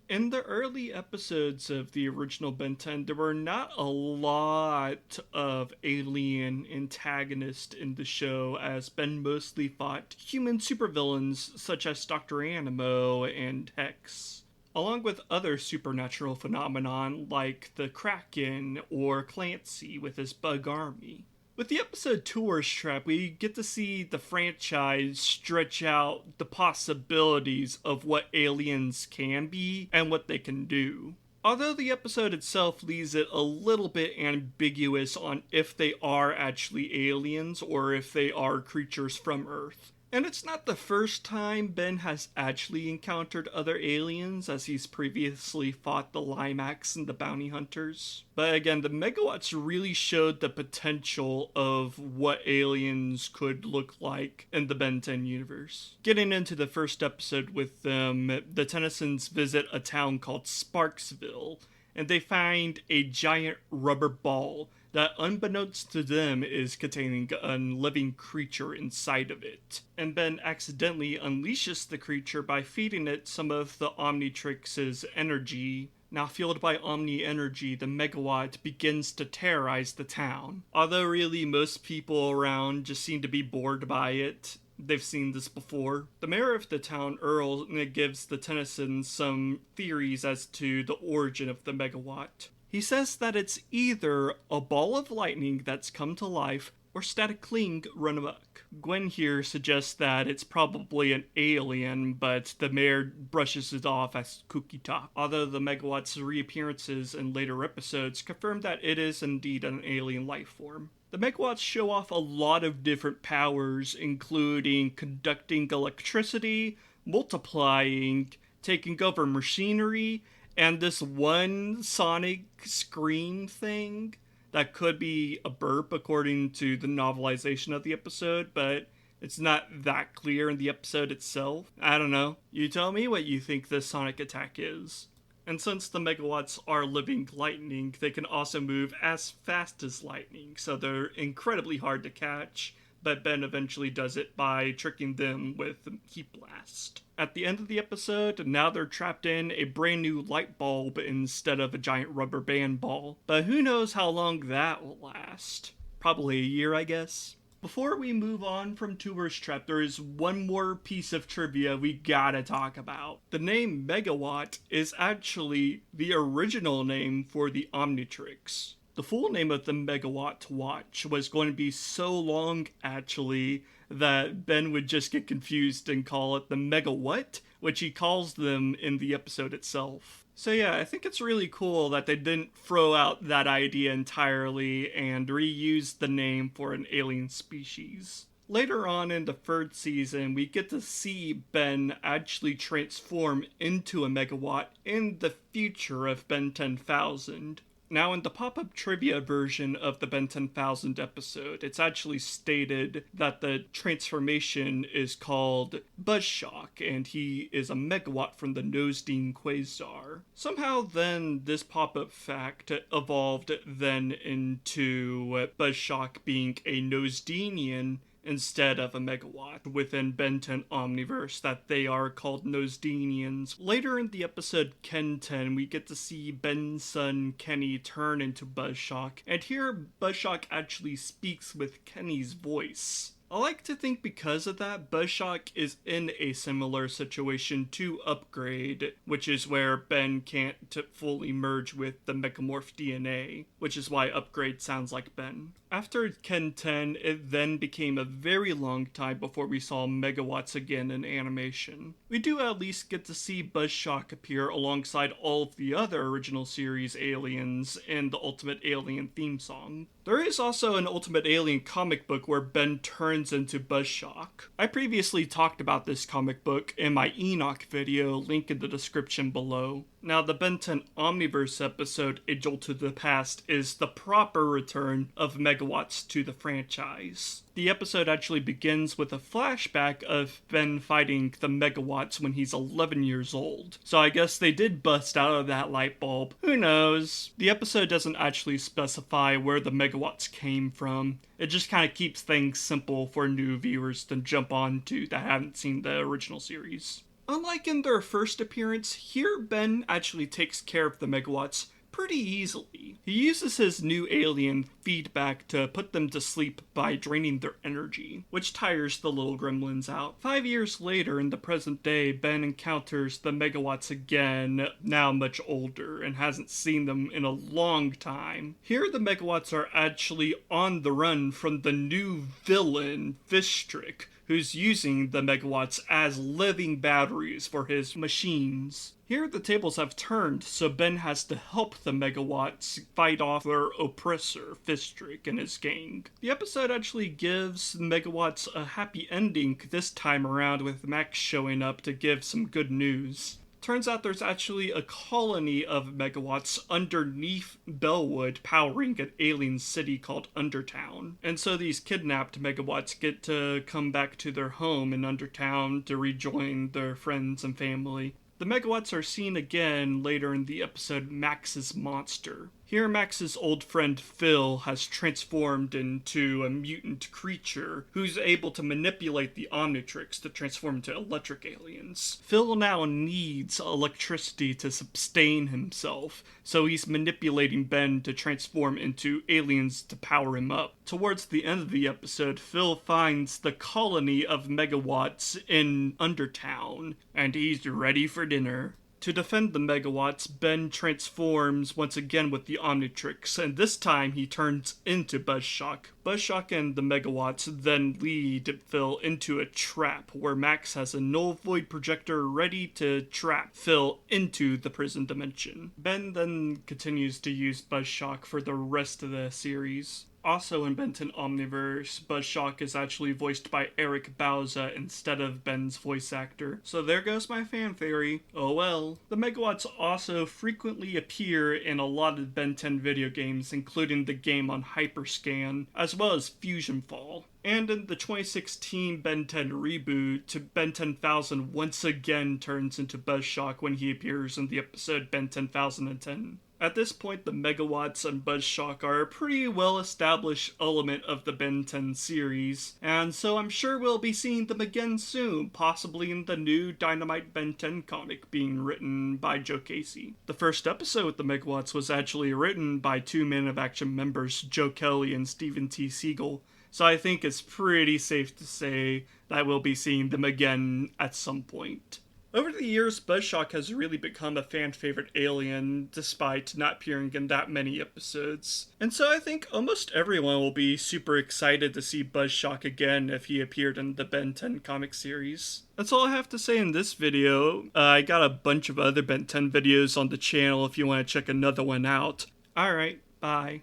In the early episodes of the original Ben 10, there were not a lot of alien antagonists in the show, as Ben mostly fought human supervillains such as Dr. Animo and Hex, along with other supernatural phenomenon like the Kraken or Clancy with his bug army. With the episode Tourist Trap, we get to see the franchise stretch out the possibilities of what aliens can be and what they can do. Although the episode itself leaves it a little bit ambiguous on if they are actually aliens or if they are creatures from Earth. And it's not the first time Ben has actually encountered other aliens, as he's previously fought the Limax and the Bounty Hunters. But again, the Megawatts really showed the potential of what aliens could look like in the Ben 10 universe. Getting into the first episode with them, the Tennysons visit a town called Sparksville, and they find a giant rubber ball that, unbeknownst to them, is containing a living creature inside of it. And Ben accidentally unleashes the creature by feeding it some of the Omnitrix's energy. Now fueled by Omni energy, the Megawatt begins to terrorize the town. Although really most people around just seem to be bored by it. They've seen this before. The mayor of the town, Earl, gives the Tennysons some theories as to the origin of the Megawatt. He says that it's either a ball of lightning that's come to life or static cling run amok. Gwen here suggests that it's probably an alien, but the mayor brushes it off as kooky talk. Although the Megawatt's reappearances in later episodes confirm that it is indeed an alien life form. The Megawatts show off a lot of different powers, including conducting electricity, multiplying, taking over machinery, and this one sonic scream thing that could be a burp according to the novelization of the episode, but it's not that clear in the episode itself. I don't know. You tell me what you think this sonic attack is. And since the Megawatts are living lightning, they can also move as fast as lightning, so they're incredibly hard to catch, but Ben eventually does it by tricking them with Heat Blast. At the end of the episode, now they're trapped in a brand new light bulb instead of a giant rubber band ball, but who knows how long that will last. Probably a year, I guess. Before we move on from Tourist Trap, there is one more piece of trivia we gotta talk about. The name Megawatt is actually the original name for the Omnitrix. The full name of the Megawatt watch was going to be so long, actually, that Ben would just get confused and call it the Megawatt, which he calls them in the episode itself. So yeah, I think it's really cool that they didn't throw out that idea entirely and reuse the name for an alien species. Later on in the third season, we get to see Ben actually transform into a Megawatt in the future of Ben 10,000. Now, in the pop-up trivia version of the Ben 10,000 episode, it's actually stated that the transformation is called Buzzshock, and he is a Megawatt from the Nosideen Quasar. Somehow then, this pop-up fact evolved then into Buzzshock being a Nosedeenian instead of a Megawatt within Ben 10 Omniverse, that they are called Nosedeenians. Later in the episode Ken 10, we get to see Ben's son Kenny turn into Buzzshock, and here Buzzshock actually speaks with Kenny's voice. I like to think because of that, Buzzshock is in a similar situation to Upgrade, which is where Ben can't fully merge with the Megamorph DNA, which is why Upgrade sounds like Ben. After Ken 10, it then became a very long time before we saw Megawatts again in animation. We do at least get to see Buzzshock appear alongside all of the other original series aliens in the Ultimate Alien theme song. There is also an Ultimate Alien comic book where Ben turns into Buzzshock. I previously talked about this comic book in my Enoch video, link in the description below. Now, the Ben 10 Omniverse episode, A Jolt to the Past, is the proper return of Megawatts to the franchise. The episode actually begins with a flashback of Ben fighting the Megawatts when he's 11 years old. So I guess they did bust out of that light bulb. Who knows? The episode doesn't actually specify where the Megawatts came from. It just kind of keeps things simple for new viewers to jump on to that haven't seen the original series. Unlike in their first appearance, here Ben actually takes care of the Megawatts pretty easily. He uses his new alien feedback to put them to sleep by draining their energy, which tires the little gremlins out. 5 years later, in the present day, Ben encounters the Megawatts again, now much older, and hasn't seen them in a long time. Here, the Megawatts are actually on the run from the new villain, Fistrick, who's using the Megawatts as living batteries for his machines. Here the tables have turned, so Ben has to help the Megawatts fight off their oppressor, Fistrick, and his gang. The episode actually gives Megawatts a happy ending this time around, with Max showing up to give some good news. Turns out there's actually a colony of Megawatts underneath Bellwood powering an alien city called Undertown. And so these kidnapped Megawatts get to come back to their home in Undertown to rejoin their friends and family. The Megawatts are seen again later in the episode Max's Monster. Here, Max's old friend Phil has transformed into a mutant creature who's able to manipulate the Omnitrix to transform into electric aliens. Phil now needs electricity to sustain himself, so he's manipulating Ben to transform into aliens to power him up. Towards the end of the episode, Phil finds the colony of Megawatts in Undertown, and he's ready for dinner. To defend the Megawatts, Ben transforms once again with the Omnitrix, and this time he turns into Buzzshock. Buzzshock and the Megawatts then lead Phil into a trap where Max has a null void projector ready to trap Phil into the prison dimension. Ben then continues to use Buzzshock for the rest of the series. Also in Ben 10 Omniverse, Buzzshock is actually voiced by Eric Bauza instead of Ben's voice actor. So there goes my fan theory. Oh well. The Megawatts also frequently appear in a lot of Ben 10 video games, including the game on Hyperscan, as well as FusionFall. And in the 2016 Ben 10 reboot, Ben 10,000 once again turns into Buzzshock when he appears in the episode Ben 10,010. At this point, the Megawatts and Buzzshock are a pretty well-established element of the Ben 10 series, and so I'm sure we'll be seeing them again soon, possibly in the new Dynamite Ben 10 comic being written by Joe Casey. The first episode with the Megawatts was actually written by two Man of Action members, Joe Kelly and Stephen T. Siegel, so I think it's pretty safe to say that we'll be seeing them again at some point. Over the years, Buzzshock has really become a fan-favorite alien, despite not appearing in that many episodes. And so I think almost everyone will be super excited to see Buzzshock again if he appeared in the Ben 10 comic series. That's all I have to say in this video. I got a bunch of other Ben 10 videos on the channel if you want to check another one out. Alright, bye.